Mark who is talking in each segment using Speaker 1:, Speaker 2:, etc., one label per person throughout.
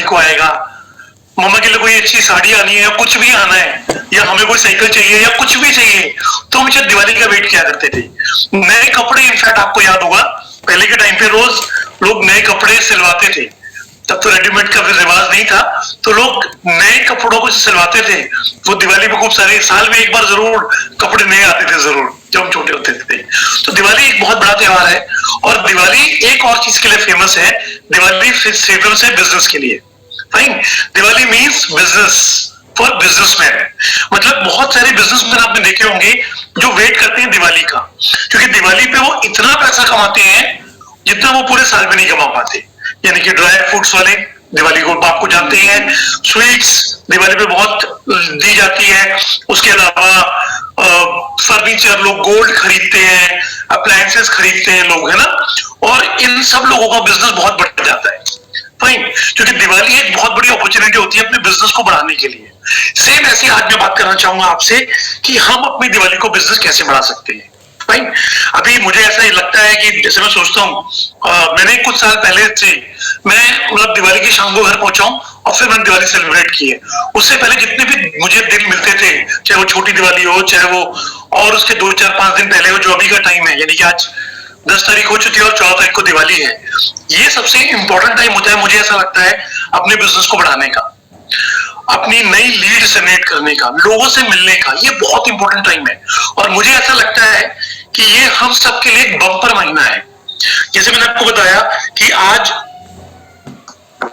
Speaker 1: को आएगा, मम्मा के लिए कोई अच्छी साड़ी आनी है या कुछ भी आना है, या हमें कोई साइकिल चाहिए या कुछ भी चाहिए, तो हम शायद दिवाली का वेट किया करते थे। नए कपड़े, इनफैक्ट आपको याद होगा पहले के टाइम पे रोज लोग नए कपड़े सिलवाते थे, तब तो रेडीमेड का रिवाज नहीं था, तो लोग नए कपड़ों को सिलवाते थे। वो दिवाली पे खूब सारे, साल में एक बार जरूर कपड़े नए आते थे जरूर, जब हम छोटे होते थे। तो दिवाली एक बहुत बड़ा त्योहार है, और दिवाली एक और चीज के लिए फेमस है, दिवाली फेमस है बिजनेस के लिए। Fine, Diwali means business for businessman, मतलब बहुत सारे बिजनेसमैन आपने देखे होंगे जो वेट करते हैं दिवाली का, क्योंकि दिवाली पे वो इतना पैसा कमाते हैं जितना वो पूरे साल में नहीं कमा पाते। यानी कि ड्राई फ्रूट्स वाले दिवाली को आपको जानते ही हैं, स्वीट्स दिवाली पे बहुत दी जाती है, उसके अलावा फर्नीचर, लोग गोल्ड खरीदते हैं, अप्लायंसेस खरीदते हैं लोग, है ना, और इन सब लोगों का बिजनेस बहुत बढ़ जाता है। फाइन, क्योंकि दिवाली एक बहुत बड़ी अपॉर्चुनिटी होती है अपने बिजनेस को बढ़ाने के लिए। सेम ऐसी आज मैं बात करना चाहूंगा आपसे कि हम अपनी दिवाली को बिजनेस कैसे बढ़ा सकते हैं। फाइन, अभी मुझे ऐसा ही लगता है कि जैसे मैं सोचता हूँ, मैंने कुछ साल पहले से मैं मतलब दिवाली की शाम को घर पहुंचा हूँ और फिर मैंने दिवाली सेलिब्रेट की है। उससे पहले जितने भी मुझे दिन मिलते थे, चाहे वो छोटी दिवाली हो, चाहे वो और उसके 2 4 5 दिन पहले हो, जो अभी का टाइम है, यानी कि आज 10 तारीख हो चुकी है और 14 तारीख को दिवाली है, ये सबसे इंपॉर्टेंट टाइम होता है, मुझे ऐसा लगता है, अपने बिजनेस को बढ़ाने का, अपनी नई लीड जनरेट करने का, लोगों से मिलने का। ये बहुत इंपॉर्टेंट टाइम है, और मुझे ऐसा लगता है कि ये हम सबके लिए एक बम्पर महीना है। जैसे मैंने आपको बताया कि आज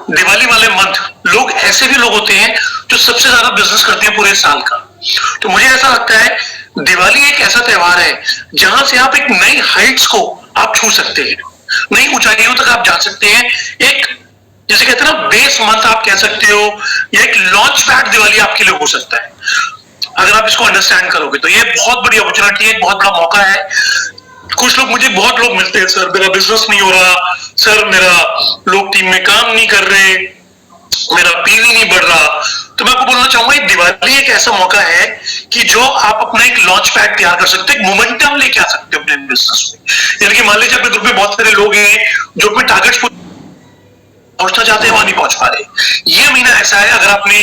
Speaker 1: दिवाली वाले मंथ लोग ऐसे भी लोग होते हैं जो सबसे ज्यादा बिजनेस करते हैं पूरे साल का। तो मुझे ऐसा लगता है दिवाली एक ऐसा त्योहार है जहां से आप एक नई हाइट्स को आप छू सकते हैं, नई ऊंचाइयों तक आप जा सकते हैं। एक जैसे कहते हैं ना, बेस मंथ आप कह सकते हो, या एक लॉन्च पैड दिवाली आपके लिए हो सकता है अगर आप इसको अंडरस्टैंड करोगे। तो ये बहुत बड़ी अपॉर्चुनिटी है, बहुत बड़ा मौका है। कुछ लोग, मुझे बहुत लोग मिलते हैं, सर मेरा बिजनेस नहीं हो रहा, सर मेरा लोग टीम में काम नहीं कर रहे, मेरा पीवी नहीं बढ़ रहा। तो मैं आपको बोलना चाहूंगा दिवाली एक ऐसा मौका है कि जो आप अपना एक लॉन्च पैड तैयार कर सकते हैं, मोमेंटम लेके आ सकते हो अपने बिजनेस में। यानी कि मान लीजिए अपने ग्रुप में बहुत सारे लोग हैं जो अपने टारगेट्स पहुंचना चाहते हैं, वहां नहीं पहुंच पा रहे। ये महीना ऐसा है, अगर आपने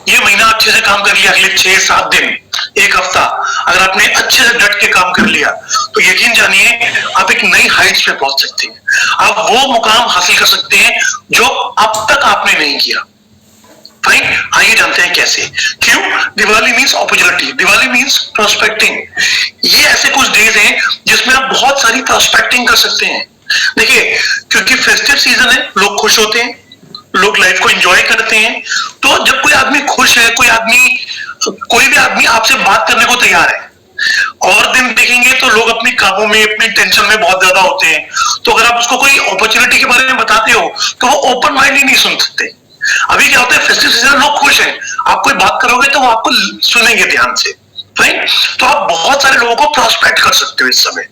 Speaker 1: ये महीना अच्छे से काम कर लिया, अगले 6 7 दिन, एक हफ्ता अगर आपने अच्छे से डट के काम कर लिया, तो यकीन जानिए आप एक नई हाइट्स पे पहुंच सकते हैं। आप वो मुकाम हासिल कर सकते हैं जो अब तक आपने नहीं किया। फाइन, आइए जानते हैं कैसे। क्यों? Diwali means opportunity, Diwali means prospecting. ये ऐसे कुछ डेज हैं जिसमें आप बहुत सारी प्रोस्पेक्टिंग कर सकते हैं। देखिए, क्योंकि फेस्टिव सीजन है, लोग खुश होते हैं, लोग लाइफ को एंजॉय करते हैं। तो जब कोई आदमी खुश है, कोई भी आदमी आपसे बात करने को तैयार है, और दिन देखेंगे तो लोग अपने कामों में, अपनी टेंशन में बहुत ज्यादा होते हैं। तो अगर आप उसको कोई अपॉर्चुनिटी के बारे में बताते हो तो वो ओपन माइंडली नहीं सुन सकते। अभी क्या होता है, फेस्टिव सीजन लोग खुश हैं, आप कोई बात करोगे तो वो आपको सुनेंगे ध्यान से। फाइन, तो आप बहुत सारे लोगों को प्रोस्पेक्ट कर सकते हो इस समय।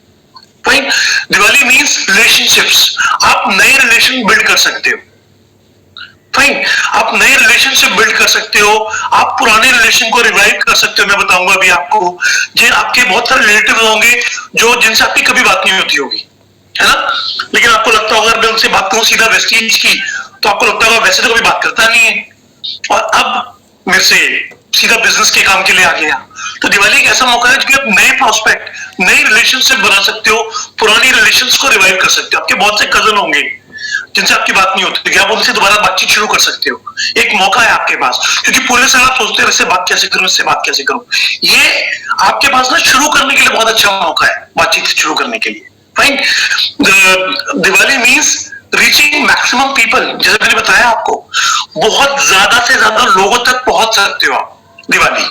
Speaker 1: फाइन, दिवाली मीन्स रिलेशनशिप्स, आप नए रिलेशन बिल्ड कर सकते हो। फाइन, आप नए रिलेशनशिप बिल्ड कर सकते हो, आप पुराने रिलेशन को रिवाइव कर सकते हो। मैं बताऊंगा अभी आपको, जो आपके बहुत सारे रिलेटिव होंगे जो जिनसे आपकी कभी बात नहीं होती होगी, है ना, लेकिन आपको लगता होगा अगर मैं उनसे बात करूं सीधा वेस्टीज की, तो आपको लगता होगा वैसे तो कभी बात करता नहीं है, और अब मेरे से सीधा बिजनेस के काम के लिए आ गया। तो दिवाली एक ऐसा मौका है कि आप नए प्रोस्पेक्ट, नई रिलेशनशिप बना सकते हो, पुरानी रिलेशंस को रिवाइव कर सकते हो। आपके बहुत से कजन होंगे जिनसे आपकी बात नहीं होती, आप उनसे दोबारा बातचीत शुरू कर सकते हो। एक मौका है आपके पास, क्योंकि पूरे साल आप सोचते हो इससे बात कैसे करूं, इससे बात कैसे करूं। ये आपके पास ना शुरू करने के लिए बहुत अच्छा मौका है, बातचीत शुरू करने के लिए। Fine, Diwali means reaching maximum people. जैसे मैंने बताया आपको, बहुत ज्यादा से ज्यादा लोगों तक पहुंच सकते हो आप दिवाली।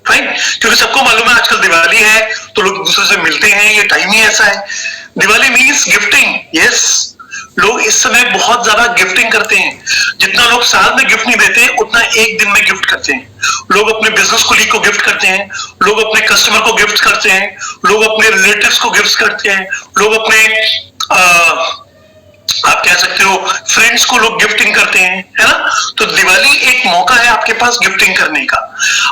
Speaker 1: फाइन, क्योंकि सबको मालूम है आजकल दिवाली है तो लोग एक दूसरे से मिलते हैं, ये टाइम ही ऐसा है। Diwali means gifting. यस, लोग इस समय बहुत ज्यादा गिफ्टिंग करते हैं। जितना लोग साल में गिफ्ट नहीं देते, उतना एक दिन में गिफ्ट करते हैं। लोग अपने बिजनेस कोलीग को गिफ्ट करते हैं, लोग अपने कस्टमर को गिफ्ट करते हैं, लोग अपने रिलेटिव्स को गिफ्ट करते हैं, लोग अपने आप कह सकते हो फ्रेंड्स को लोग गिफ्टिंग करते हैं, है ना। तो दिवाली एक मौका है आपके पास गिफ्टिंग करने का।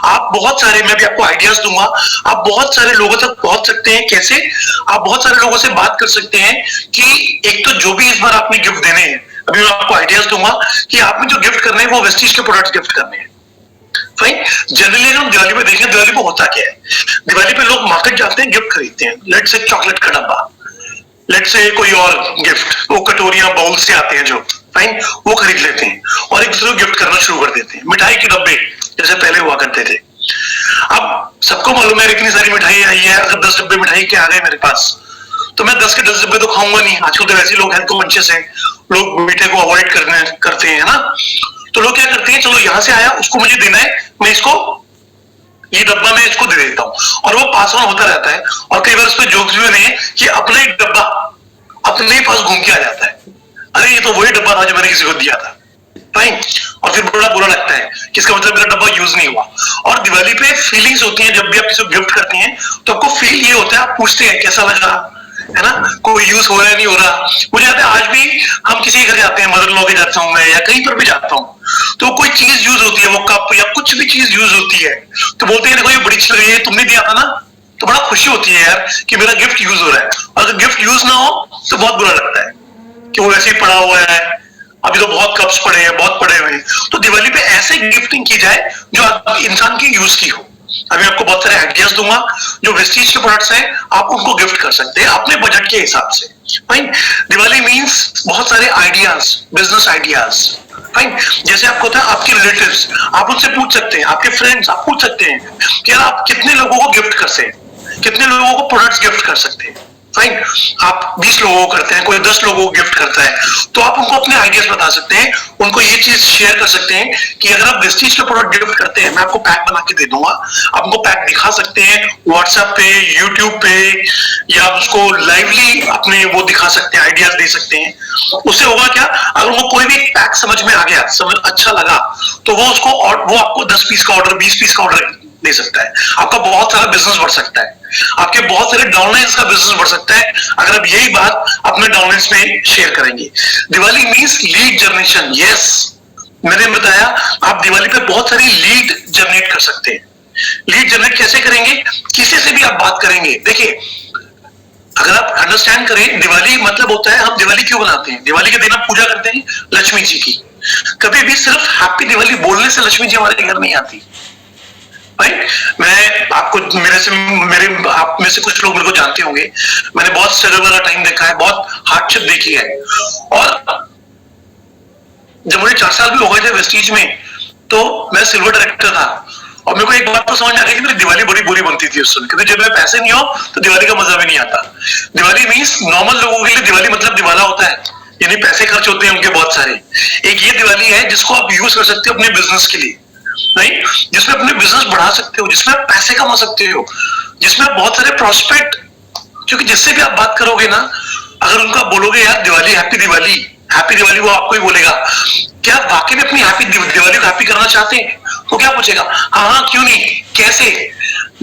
Speaker 1: आप बहुत सारे, मैं भी आपको आइडियाज दूंगा, आप बहुत सारे लोगों तक पहुंच सकते हैं। कैसे? आप बहुत सारे लोगों से बात कर सकते हैं कि एक तो जो भी इस बार आपने गिफ्ट देने हैं, अभी मैं आपको आइडियाज दूंगा कि आपने जो गिफ्ट करने हैं वो वेस्टीज के प्रोडक्ट्स गिफ्ट करने हैं। फाइन। जनरली हम दिवाली पे देखें, दिवाली पे होता क्या है, दिवाली पे लोग मार्केट जाते हैं, गिफ्ट खरीदते हैं। लेट्स से चॉकलेट का डब्बा, लेट्स से कोई और गिफ्ट, वो कटोरियां बाउल से आते हैं जो, फाइन, वो खरीद लेते हैं और एक दूसरे को गिफ्ट करना शुरू कर देते हैं। मिठाई के डब्बे जैसे पहले हुआ करते थे। अब सबको मालूम है इतनी सारी मिठाई आई है, अगर 10 डब्बे मिठाई के आ गए मेरे पास तो मैं 10 के 10 डब्बे तो खाऊंगा नहीं। आजकल तो वैसे लोग हेल्थ कॉन्शियस हैं, लोग मीठे को अवॉइड करते हैं ना। तो लोग क्या करते हैं, चलो यहां से आया, उसको मुझे देना है, मैं इसको ये डब्बा मैं इसको दे देता हूं, और वो पास ऑन होता रहता है। और कई बार उस पर जोक्स भी बने हैं कि अपना एक डब्बा अपने ही पास घूम के आ जाता है, अरे ये तो वही डब्बा था जो मैंने किसी को दिया था। फाइन। और फिर बड़ा बुरा लगता है कि इसका मतलब मेरा डब्बा यूज नहीं हुआ। और दिवाली पे फीलिंग्स होती हैं, जब भी आप किसी को गिफ्ट करते हैं तो आपको फील ये होता है, आप पूछते हैं कैसा लगा, है ना, कोई यूज हो रहा है नहीं हो रहा। मुझे याद है आज भी हम किसी के घर जाते हैं, मदर इन लॉ के जाता हूं मैं या कहीं पर भी जाता हूं, तो कोई चीज यूज होती है, वो कप या कुछ भी चीज यूज होती है, तो बोलते हैं देखो ये बड़ी अच्छी लग रही है, तुमने दिया था ना। तो बड़ा खुशी होती है यार कि मेरा गिफ्ट यूज हो रहा है। और अगर गिफ्ट यूज ना हो तो बहुत बुरा लगता है कि वो वैसे ही पड़ा हुआ है, अभी तो बहुत कप्स पड़े हैं, बहुत पड़े हुए हैं। तो दिवाली पे ऐसे गिफ्टिंग की जाए जो इंसान की यूज की हो। अभी आपको बहुत सारे आइडियाज दूंगा, जो वेस्टीज के प्रोडक्ट्स हैं आप उनको गिफ्ट कर सकते हैं अपने बजट के हिसाब से। फाइन। दिवाली मींस बहुत सारे आइडियाज, बिजनेस आइडियाज। फाइन। जैसे आपको होता है आपके रिलेटिव्स, आप उनसे पूछ सकते हैं, आपके फ्रेंड्स, आप पूछ सकते हैं कि यार आप कितने लोगों को गिफ्ट कर सकते हैं, कितने लोगों को प्रोडक्ट्स गिफ्ट कर सकते हैं। फाइन। आप 20 लोगों को करते हैं, कोई 10 लोगों को गिफ्ट करता है, तो आप उनको अपने आइडियाज बता सकते हैं, उनको ये चीज शेयर कर सकते हैं कि अगर आप वेस्टीज के प्रोडक्ट गिफ्ट करते हैं, मैं आपको पैक बना के दे दूंगा, आप उनको पैक दिखा सकते हैं व्हाट्सएप पे, यूट्यूब पे, या उसको लाइवली अपने वो दिखा सकते हैं, आइडियाज दे सकते हैं। उससे होगा क्या, अगर उनको कोई भी पैक समझ में आ गया, समझ अच्छा लगा, तो वो उसको वो आपको 10 पीस का ऑर्डर, 20 पीस का ऑर्डर दे सकता है। आपका बहुत सारा बिजनेस बढ़ सकता है, आपके बहुत सारे डाउनलाइंस का बिजनेस बढ़ सकता है अगर आप यही बात अपने डाउनलाइंस में शेयर करेंगे। Diwali means lead generation. Yes, मैंने बताया आप दिवाली पे बहुत सारी लीड जनरेट कर सकते हैं। लीड जनरेट कैसे करेंगे, किसी से भी आप बात करेंगे। देखिए, अगर आप अंडरस्टैंड करें, दिवाली मतलब होता है, हम दिवाली क्यों बनाते हैं, दिवाली के दिन हम पूजा करते हैं लक्ष्मी जी की। कभी भी सिर्फ हैप्पी दिवाली बोलने से लक्ष्मी जी हमारे घर नहीं आती। भाई, मैं आपको मेरे आप में से कुछ लोग मेरे को जानते होंगे, मैंने बहुत स्ट्रगल वाला टाइम देखा है, बहुत हार्डशिप देखी है। और जब मुझे 4 साल भी हो गए थे वेस्टीज में, तो मैं सिल्वर डायरेक्टर था, और मेरे को एक बात तो समझ आ गई कि मेरी दिवाली बड़ी बुरी बनती थी उस समय, क्योंकि जब मेरे पैसे नहीं हो तो दिवाली का मजा भी नहीं आता। दिवाली मीन्स नॉर्मल लोगों के लिए दिवाली मतलब दिवाला होता है, यानी पैसे खर्च होते हैं उनके बहुत सारे। एक ये दिवाली है जिसको आप यूज कर सकते हो अपने बिजनेस के लिए, नहीं, जिसमें अपने बिजनेस बढ़ा सकते हो, जिसमें आप पैसे कमा सकते हो, जिसमें आप बहुत सारे प्रॉस्पेक्ट, क्योंकि जिससे भी आप बात करोगे ना, अगर उनका बोलोगे यार दिवाली, हैप्पी दिवाली, वो आपको ही बोलेगा। क्या आप वाकई में अपनी हैप्पी दिवाली को हैप्पी करना चाहते हैं? तो क्या पूछेगा, हाँ हाँ क्यों नहीं, कैसे?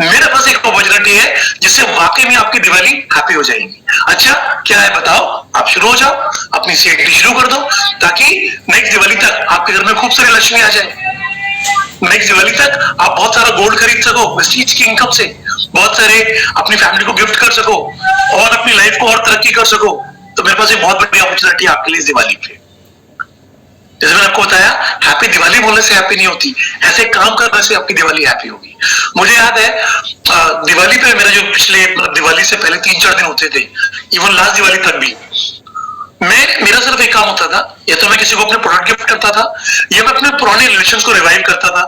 Speaker 1: मेरे पास एक अपॉर्चुनिटी है जिससे वाकई में आपकी दिवाली हैप्पी हो जाएगी। अच्छा क्या है बताओ, आप शुरू हो जाओ, अपनी सीएडी शुरू कर दो, ताकि नेक्स्ट दिवाली तक आपके घर में खूब सारी लक्ष्मी आ जाए। नेक्स्ट दिवाली तक आप बहुत सारा गोल्ड खरीद सको वेस्टीज की इनकम से, बहुत सारे अपनी फैमिली को गिफ्ट कर सको और अपनी लाइफ को और तरक्की कर सको। तो मेरे पास एक बहुत बड़ी अपॉर्चुनिटी आपके लिए इस दिवाली पे। जैसे मैंने आपको बताया, हैप्पी दिवाली बोलने से हैप्पी नहीं होती, ऐसे काम करने से आपकी दिवाली हैप्पी होगी। मुझे याद है दिवाली पे मेरा जो पिछले दिवाली से पहले 3-4 दिन होते थे, इवन लास्ट दिवाली तक भी, मेरा सिर्फ एक काम होता था, या तो मैं किसी को अपने प्रोडक्ट गिफ्ट करता था, या मैं अपने पुराने रिलेशंस को रिवाइव करता था।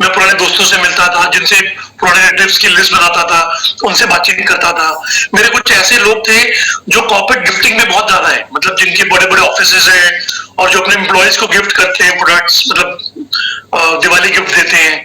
Speaker 1: मैं पुराने दोस्तों से मिलता था, जिनसे पुराने रिलेटिव्स की लिस्ट बनाता था, उनसे बातचीत करता था। मेरे कुछ ऐसे लोग थे जो कॉर्पोरेट गिफ्टिंग में बहुत ज्यादा है, मतलब जिनके बड़े बड़े ऑफिसेज हैं और जो अपने एम्प्लॉयज को गिफ्ट करते हैं प्रोडक्ट्स, मतलब दिवाली गिफ्ट देते हैं,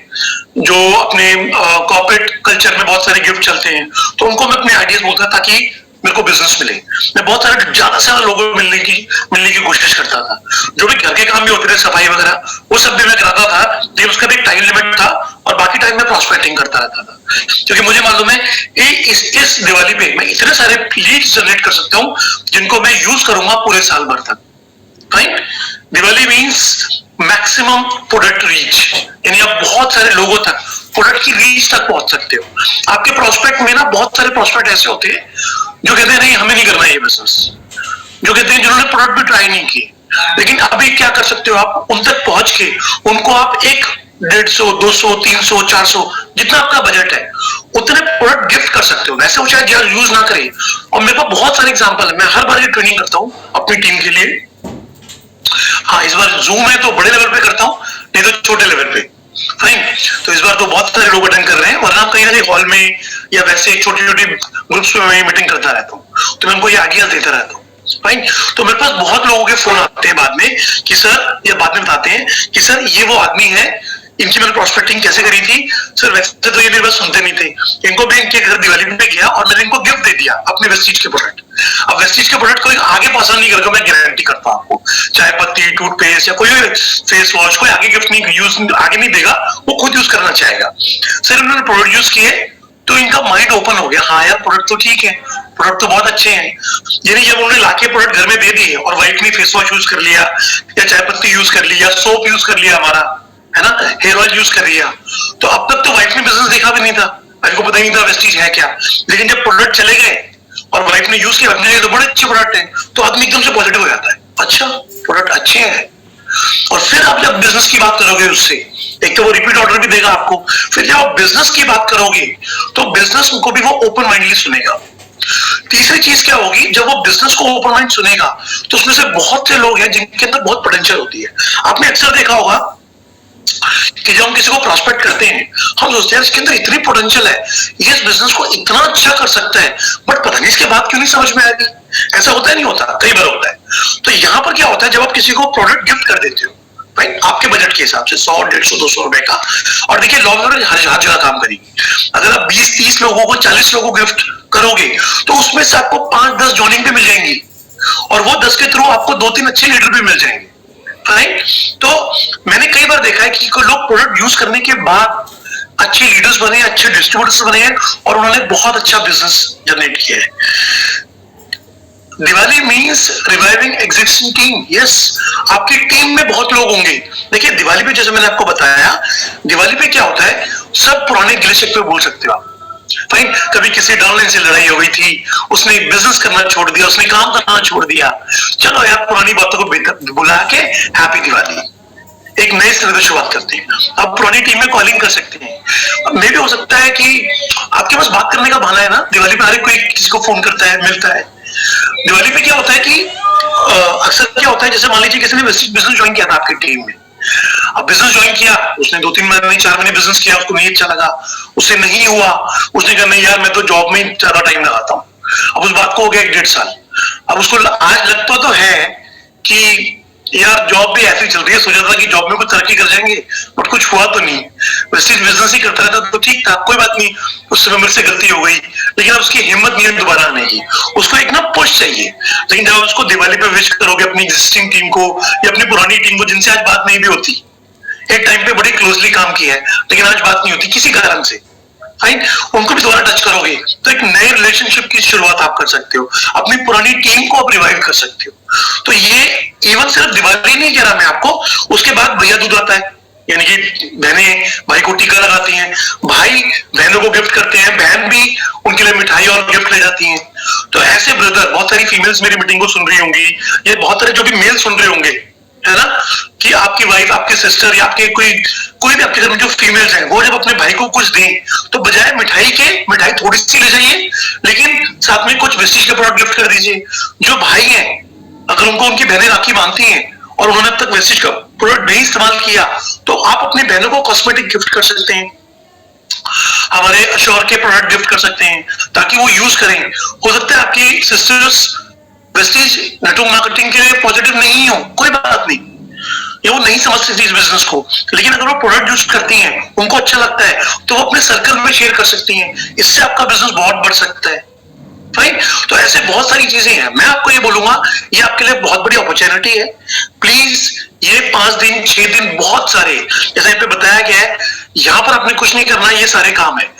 Speaker 1: जो अपने कॉर्पोरेट कल्चर में बहुत सारे गिफ्ट चलते हैं। तो उनको मैं अपने आइडियाज बोलता ताकि मेरे को बिजनेस मिले। मैं बहुत सारे ज्यादा से ज्यादा लोगों को मिलने की कोशिश करता था। जो भी घर के काम भी होते थे, सफाई वगैरह, वो सब भी मैं कराता था, लेकिन उसका भी एक टाइम लिमिट था, और बाकी टाइम में प्रॉस्पेक्टिंग करता रहता था, क्योंकि मुझे मालूम है इस दिवाली पे मैं इतने सारे लीड्स जनरेट कर सकता हूँ जिनको मैं यूज करूंगा पूरे साल भर तक। Right. Diwali means maximum product reach, यानी आप बहुत सारे लोगों तक प्रोडक्ट की रीच तक पहुंच सकते हो। आपके प्रोस्पेक्ट में ना बहुत सारे प्रोस्पेक्ट ऐसे होते हैं जो कहते हैं नहीं हमें नहीं करना ये बिजनेस, जो कहते हैं जिन्होंने प्रोडक्ट भी ट्राई नहीं किए, लेकिन अभी क्या कर सकते हो आप, उन तक पहुंच के उनको आप एक 150, 200, 300, 400 जितना आपका बजट है उतने प्रोडक्ट गिफ्ट कर सकते हो। वैसे वो शायद यूज ना करे, और मेरे पास बहुत सारे एग्जांपल है। मैं हर बार ये ट्रेनिंग करता हूँ अपनी टीम के लिए। हाँ, इस बार जूम है तो बड़े लेवल पे करता हूँ, नहीं तो छोटे लेवल पे। फाइन। तो इस बार तो बहुत सारे लोग अटेंड कर रहे हैं, वरना कहीं ना कहीं हॉल में या वैसे छोटी छोटी ग्रुप्स में मैं मीटिंग करता रहता हूँ, तो मैं उनको ये आइडिया देता रहता हूँ। फाइन। तो मेरे पास बहुत लोगों के फोन आते हैं बाद में कि सर, या बाद में बताते हैं कि सर ये वो आदमी है, इनकी मैंने प्रोस्पेक्टिंग कैसे करी थी सर, वैसे तो ये मेरी बात सुनते नहीं थे, इनको भी इनके घर दिवाली में गया और मैंने इनको गिफ्ट दे दिया अपने वेस्टीज के प्रोडक्ट। अब वेस्टीज के प्रोडक्ट कोई आगे पसंद नहीं करके, मैं गारंटी करता हूँ आपको, चाय पत्ती, टूथपेस्ट या कोई फेस वॉश कोई आगे गिफ्ट नहीं यूज आगे नहीं देगा, वो खुद यूज करना चाहेगा। सर इन्होंने प्रोडक्ट यूज किए तो इनका माइंड ओपन हो गया, हाँ यार प्रोडक्ट तो ठीक है, प्रोडक्ट तो बहुत अच्छे हैं। यानी जब उन्होंने लाके प्रोडक्ट घर में दे दिए और वाइफ ने फेस वॉश यूज कर लिया या चाय पत्ती यूज कर लिया, सोप यूज कर लिया हमारा, है ना, हेयर ऑयल यूज कर लिया, तो अब तक तो वाइफ ने बिजनेस देखा भी नहीं था, वाइफ को पता ही नहीं था वेस्टीज है क्या। लेकिन जब प्रोडक्ट चले गए और वाइफ ने यूज किया, अपने लिए तो बड़े अच्छे प्रोडक्ट है, तो आदमी एकदम से पॉजिटिव हो जाता है, अच्छा प्रोडक्ट अच्छे हैं। और फिर आप जब बिजनेस की बात करोगे उससे, एक तो वो रिपीट ऑर्डर भी देगा आपको, फिर जब आप बिजनेस की बात करोगे तो बिजनेस को भी वो ओपन माइंडली सुनेगा। तीसरी चीज क्या होगी, जब वो बिजनेस को ओपन माइंड सुनेगा तो उसमें से बहुत से लोग हैं जिनके अंदर बहुत पोटेंशियल होती है। आपने अक्सर देखा होगा कि जब हम किसी को प्रॉस्पेक्ट करते हैं, हम सोचते हैं इसके अंदर इतनी पोटेंशियल है, ये इस बिजनेस को इतना अच्छा कर सकता है, बट पता नहीं इसके बाद क्यों नहीं समझ में आएगी। ऐसा होता है नहीं होता, कई बार होता है। तो यहां पर क्या होता है, जब आप किसी को प्रोडक्ट गिफ्ट कर देते हो भाई आपके बजट के हिसाब से 100, 150, 200 रुपए का, और देखिए लॉ एवरेज हर जगह काम करेगी। अगर आप 20-30 लोगों को, 40 लोगों को गिफ्ट करोगे तो उसमें से आपको 5-10 जॉइनिंग पे मिल जाएंगी, और वो 10 के थ्रू आपको 2-3 अच्छे लीडर भी मिल जाएंगे। राइट। तो मैंने कई बार देखा है कि लोग प्रोडक्ट यूज करने के बाद अच्छे लीडर्स बने, अच्छे डिस्ट्रीब्यूटर्स बने हैं, और उन्होंने बहुत अच्छा बिजनेस जनरेट किया है। Diwali means reviving existing team. Yes, आपकी टीम में बहुत लोग होंगे। देखिए दिवाली पे, जैसे मैंने आपको बताया, दिवाली पे क्या होता है, सब पुराने गिले शिकवे भूल सकते हो आप। फाइन। कभी किसी डाउनलाइन से लड़ाई हो गई थी, उसने बिजनेस करना छोड़ दिया, उसने काम करना छोड़ दिया, चलो यार पुरानी बातों को बुला के हैप्पी दिवाली, एक नए सिरे से शुरुआत करते हैं। आप पुरानी टीम में कॉलिंग कर सकते हैं। मे भी हो सकता है कि आपके पास बात करने का बहाना है ना, दिवाली पे हर कोई किसी को फोन करता है, मिलता है। दिवाली पे क्या होता है कि अक्सर क्या होता है, जैसे मान लीजिए किसी ने बिजनेस ज्वाइन किया था आपकी टीम में, अब बिजनेस ज्वाइन किया, उसने 2-3 महीने 4 महीने बिजनेस किया, उसको नहीं अच्छा लगा, उससे नहीं हुआ, उसने कहा नहीं यार मैं तो जॉब में ज्यादा टाइम लगाता हूँ। अब उस बात को हो गया 1-1.5 साल। अब उसको आज लगता तो है कि यार जॉब भी ऐसी चल रही है, सोचा था कि जॉब में कुछ तरक्की कर जाएंगे, बट कुछ हुआ तो नहीं, वैसे बिजनेस ही करता रहता तो ठीक था, कोई बात नहीं, उस समय मेरे से गलती हो गई, लेकिन अब उसकी हिम्मत नहीं है दोबारा आने की, उसको एक ना पुश चाहिए। लेकिन जब उसको दिवाली पे विश करोगे अपनी एग्जिस्टिंग टीम को या अपनी पुरानी टीम को, जिनसे आज बात नहीं भी होती, एक टाइम पे बड़ी क्लोजली काम किया है लेकिन आज बात नहीं होती किसी कारण से, राइट, उनको भी दोबारा टच करोगे तो एक नए रिलेशनशिप की शुरुआत आप कर सकते हो, अपनी पुरानी टीम को आप रिवाइव कर सकते हो। तो ये इवन सिर्फ दिवाली नहीं कह रहा मैं आपको, उसके बाद भैया दूज आता है, यानी कि बहनें भाई को टीका लगाती हैं, भाई बहनों को गिफ्ट करते हैं, बहन भी उनके लिए मिठाई और गिफ्ट ले जाती हैं। तो ऐसे ब्रदर, बहुत सारी फीमेल्स मेरी मीटिंग को सुन रही होंगी, ये बहुत सारे जो भी मेल सुन रहे होंगे, है ना, कि आपकी वाइफ, आपके सिस्टर या आपके कोई भी आपके घर में जो फीमेल्स हैं, वो जब अपने भाई को कुछ दें तो बजाय मिठाई के, मिठाई थोड़ी सी ले जाइए लेकिन साथ में कुछ वेस्टेज के प्रोडक्ट गिफ्ट कर दीजिए। जो भाई हैं, अगर उनको उनकी बहनें राखी बांधती हैं और उन्होंने अब तक वेस्टेज का प्रोडक्ट नहीं इस्तेमाल किया, तो आप अपनी बहनों को कॉस्मेटिक गिफ्ट कर सकते हैं, हमारे अश्योर के प्रोडक्ट गिफ्ट कर सकते हैं ताकि वो यूज करें। हो सकता है आपकी सिस्टर्स वेस्टेज नेटवर्क मार्केटिंग के लिए पॉजिटिव नहीं हो, कोई बात नहीं, ये वो नहीं समझ सकती इस बिजनेस को, लेकिन अगर वो प्रोडक्ट यूज करती हैं, उनको अच्छा लगता है, तो वो अपने सर्कल में शेयर कर सकती हैं, इससे आपका बिजनेस बहुत बढ़ सकता है। राइट। तो ऐसे बहुत सारी चीजें हैं। मैं आपको ये बोलूंगा, ये आपके लिए बहुत बड़ी अपॉर्चुनिटी है। प्लीज ये 5 दिन 6 दिन बहुत सारे, जैसे यहाँ पे बताया गया है, यहाँ पर आपने कुछ नहीं करना, ये सारे काम है।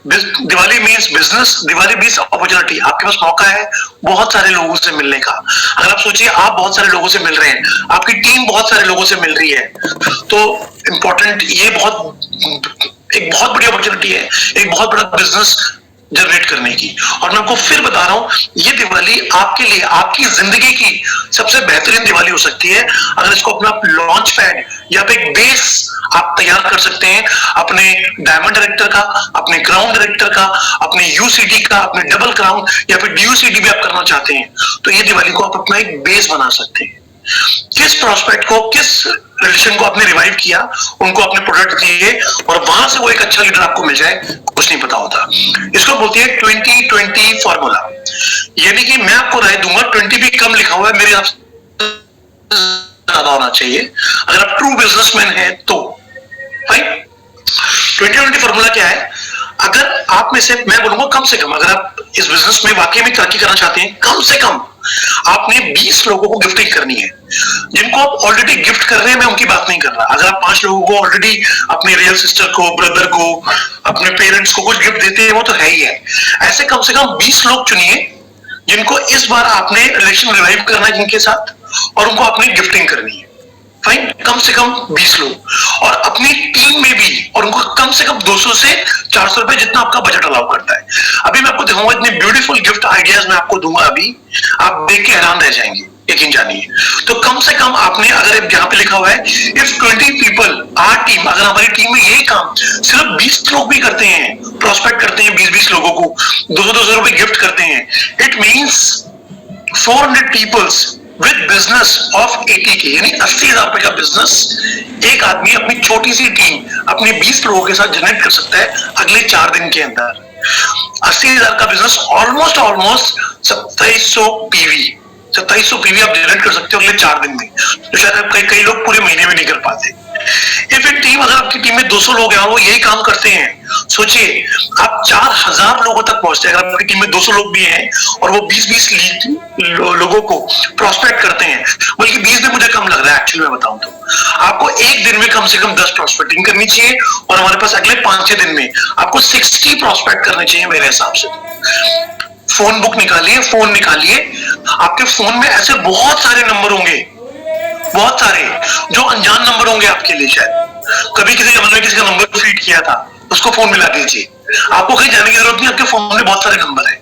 Speaker 1: Diwali means business, Diwali means opportunity. आपके पास मौका है बहुत सारे लोगों से मिलने का। अगर आप सोचिए आप बहुत सारे लोगों से मिल रहे हैं, आपकी टीम बहुत सारे लोगों से मिल रही है, तो इंपॉर्टेंट, ये एक बहुत बड़ी अपॉर्चुनिटी है, एक बहुत बड़ा बिजनेस जनरेट करने की। और मैं आपको फिर बता रहा हूं, ये दिवाली आपके लिए आपकी जिंदगी की सबसे बेहतरीन दिवाली हो सकती है अगर इसको अपना लॉन्च पैड या फिर एक बेस आप तैयार कर सकते हैं अपने डायमंड डायरेक्टर का, अपने क्राउन डायरेक्टर का, अपने यूसीडी का, अपने डबल क्राउन या फिर डीयूसीडी भी आप करना चाहते हैं तो ये दिवाली को आप अपना एक बेस बना सकते हैं। किस प्रोस्पेक्ट को, किस रिलेशन को आपने रिवाइव किया, उनको अपने प्रोडक्ट दिए और वहां से वो एक अच्छा लीडर आपको मिल जाए, कुछ नहीं पता होता। इसको बोलती है 20-20 फॉर्मूला। यानी कि मैं आपको राय दूंगा, 20 भी कम लिखा हुआ है, मेरे हिसाब से ज्यादा होना चाहिए अगर आप ट्रू बिजनेसमैन है तो। राइट, 20-20 फॉर्मूला क्या है? अगर आप में से, मैं बोलूंगा कम से कम, अगर आप इस बिजनेस में वाकई में तरक्की करना चाहते हैं, कम से कम आपने 20 लोगों को गिफ्टिंग करनी है। जिनको आप ऑलरेडी गिफ्ट कर रहे हैं, मैं उनकी बात नहीं कर रहा। अगर आप 5 लोगों को ऑलरेडी, अपने रियल सिस्टर को, ब्रदर को, अपने पेरेंट्स को कुछ गिफ्ट देते हैं, वो तो है ही है। ऐसे कम से कम 20 लोग चुनिए जिनको इस बार आपने रिलेशन रिवाइव करना है जिनके साथ, और उनको आपने गिफ्टिंग करनी है। फाइन, कम से कम 20 लोग, और अपनी टीम में भी, और उनको कम से कम 200 से 400 रुपए जितना आपका बजट अलाउ करता है। अभी मैं आपको दिखाऊंगा, इतने ब्यूटीफुल गिफ्ट आइडियाज मैं आपको दूंगा, अभी आप देख के हैरान रह जाएंगे, यकीन जानिए। तो कम से कम आपने, अगर यहाँ पे लिखा हुआ है इफ 20 पीपल आर टीम, अगर हमारी टीम में यही काम सिर्फ 20 लोग भी करते हैं, प्रोस्पेक्ट करते हैं 20-20 लोगों को 200-200 रुपए गिफ्ट करते हैं, it means 400 peoples with business of 80K, यानी 80,000 रुपए का बिजनेस एक आदमी अपनी छोटी सी टीम अपने 20 लोगों के साथ जनरेट कर सकता है अगले 4 दिन के अंदर। 80,000 का बिजनेस ऑलमोस्ट 2700 पीवी, 2700 पीवी आप जनरेट कर सकते हो अगले 4 दिन में, तो शायद कई लोग पूरे महीने में नहीं कर पाते। इफ एक टीम, अगर आपकी टीम में 200 लोग हैं और वो यही काम करते हैं, सोचिए आप 4000 लोगों तक पहुंचते हैं। अगर आपकी टीम में 200 लोग भी हैं और वो 20-20 लोगों को प्रोस्पेक्ट करते हैं, बल्कि 20 भी मुझे कम लग रहा है एक्चुअली में बताऊं तो, आपको एक दिन में कम से कम 10 प्रोस्पेक्टिंग करनी चाहिए, और हमारे पास अगले 5-6 दिन में आपको 60 प्रोस्पेक्ट करने चाहिए मेरे हिसाब से। फोन बुक निकालिए, फोन निकालिए, आपके फोन में ऐसे बहुत सारे नंबर होंगे, बहुत सारे, जो अनजान नंबर होंगे आपके लिए। शायद कभी किसी ने किसी का नंबर फीड किया था, उसको फोन मिला दीजिए। आपको कहीं जाने की जरूरत नहीं, आपके फोन में बहुत सारे नंबर हैं,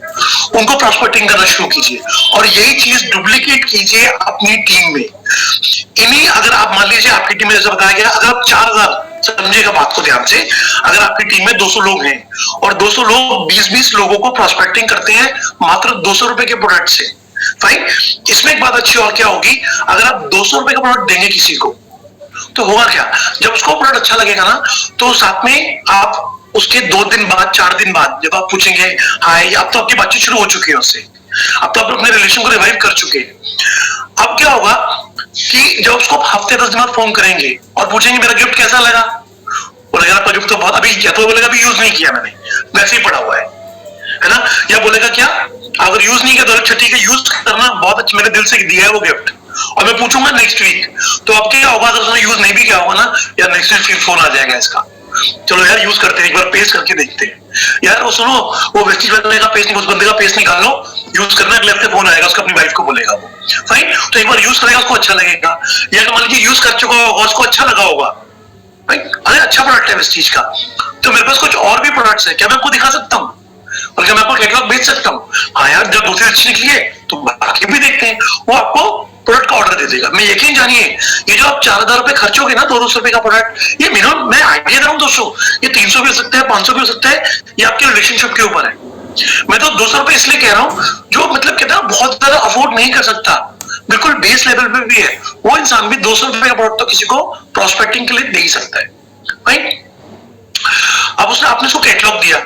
Speaker 1: उनको प्रोस्पेक्टिंग करना शुरू कीजिए, और यही चीज डुप्लीकेट कीजिए अपनी टीम में। इन्हीं, अगर आप मान लीजिए आपकी टीम में जैसे बताया गया, अगर आप 4000, समझिएगा बात को ध्यान से, अगर आपकी टीम में 200 लोग हैं और 200 लोग 20-20 लोगों को प्रोस्पेक्टिंग करते हैं मात्र 200 रुपए के प्रोडक्ट से, फाइन। इसमें एक बात अच्छी और क्या होगी, अगर आप 200 रुपए का प्रोडक्ट देंगे किसी को, तो होगा क्या, जब उसको प्रोडक्ट अच्छा लगेगा ना, तो साथ में आप उसके 2 दिन बाद, 4 दिन बाद जब आप पूछेंगे, हाय, अब तो आपकी बातचीत शुरू हो चुकी है उससे, अब तो आप अपने रिलेशन को रिवाइव कर चुके हैं। अब क्या होगा कि जब उसको हफ्ते 10 दिन बाद फोन करेंगे और पूछेंगे मेरा गिफ्ट कैसा लगा, बोलेगा आपका गिफ्ट तो बहुत, अभी क्या, तो बोलेगा अभी यूज नहीं किया मैंने, वैसे ही पड़ा हुआ है ना। या बोलेगा क्या, अगर यूज नहीं किया तो अच्छा ठीक है, यूज करना बहुत अच्छा, मैंने दिल से दिया है वो गिफ्ट, और मैं पूछूंगा नेक्स्ट वीक, तो अब क्या होगा, अगर उसने यूज नहीं भी किया होगा ना, या नेक्स्ट वीक फिर फोन आ जाएगा इसका, चलो यार यूज करते हैं, एक बार पेस्ट करके देखते हैं यार, वो सुनो, वो वेस्टेज वाले का पेस्ट, उस बंदे का पेस्ट निकाल लो, यूज करना, अगले हफ्ते फोन आएगा उसका, अपनी वाइफ को बोलेगा वो, फाइन। तो एक बार यूज करेगा, उसको अच्छा लगेगा, या मान लीजिए यूज कर चुका होगा, उसको अच्छा लगा होगा, अरे अच्छा प्रोडक्ट है वेस्टेज का, तो मेरे पास कुछ और भी प्रोडक्ट्स है, क्या मैं आपको दिखा सकता हूँ, और क्या मैं आपको कैटलॉग बेच सकता हूँ? हाँ यार, जब दूसरी अच्छी निकली है तो बाकी भी देखते हैं, वो आपको प्रोडक्ट का ऑर्डर दे देगा। मैं यकीन जानिए, ये जो आप 4000 रुपए खर्चोगे ना 200 रुपए का प्रोडक्ट, ये मिनिमम, मैं आइडिया दे रहा हूँ दोस्तों, ये 300 भी हो सकता है, 500 भी हो सकता है, ये आपके रिलेशनशिप के ऊपर है। मैं तो 200 रुपए इसलिए कह रहा हूँ, जो मतलब कहता है बहुत ज्यादा अफोर्ड नहीं कर सकता, बिल्कुल बेस लेवल पे भी है, वो इंसान भी 200 रुपए का प्रोडक्ट तो किसी को प्रोस्पेक्टिंग के लिए दे ही सकता है, राइट। अब उसने, आपने उसको कैटलॉग दिया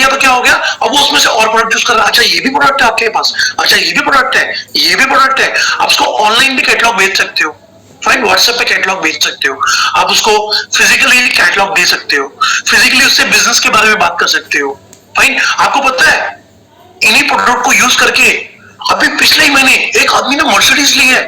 Speaker 1: तो क्या हो गया, अब वो उसमें से और प्रोडक्ट चूज कर रहा है, अच्छा ये भी प्रोडक्ट है आपके पास, अच्छा ये भी प्रोडक्ट है, ये भी प्रोडक्ट है। आप उसको ऑनलाइन भी कैटलॉग भेज सकते हो, फाइन, व्हाट्सएप पे कैटलॉग भेज सकते हो, आप उसको फिजिकली कैटलॉग दे सकते हो, फिजिकली उससे बिजनेस के बारे में बात कर सकते हो, फाइन। आपको पता है, इन्हीं प्रोडक्ट को यूज करके अभी पिछले ही महीने एक आदमी ने मर्सिडीज ली है।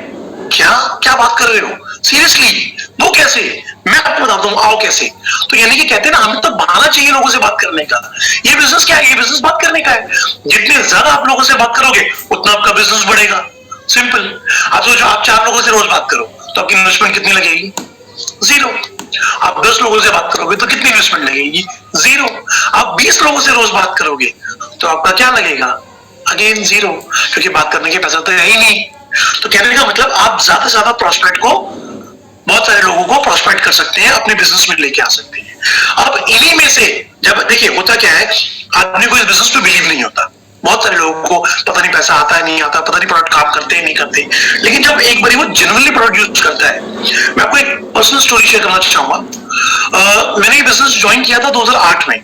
Speaker 1: क्या बात कर रहे हो, सीरियसली? वो कैसे, मैं आपको बताता हूँ, आओ कैसे। तो यानी कि कहते हैं ना, हमें तो बहाना चाहिए लोगों से बात करने का। ये बिजनेस क्या है, ये बिजनेस बात करने का है। जितने ज्यादा आप लोगों से बात करोगे उतना आपका बिजनेस बढ़ेगा, सिंपल। आप सोचो, आप 4 लोगों से रोज बात करो तो आपकी इन्वेस्टमेंट कितनी लगेगी, 0। आप 10 लोगों से बात करोगे तो कितनी इन्वेस्टमेंट लगेगी, 0। आप 20 लोगों से रोज बात करोगे तो आपका क्या लगेगा? अगेन जीरो, क्योंकि बात करने के पैसा तो है ही नहीं। तो कहने का मतलब आप ज्यादा से ज्यादा प्रॉस्पेक्ट को, बहुत सारे लोगों को प्रॉस्पेक्ट कर सकते हैं, अपने बिजनेस में लेके आ सकते हैं। अब इन्हीं में से, जब देखिए होता क्या है, आदमी को इस बिजनेस में बिलीव नहीं होता, बहुत सारे लोगों को पता नहीं पैसा आता है नहीं आता, पता नहीं प्रोडक्ट काम करते हैं नहीं करते, लेकिन जब एक बार वो जेन्युइनली प्रोडक्ट यूज करता है। मैं आपको एक पर्सनल स्टोरी शेयर करना चाहूंगा। मैंने ये बिजनेस ज्वाइन किया था 2008 में।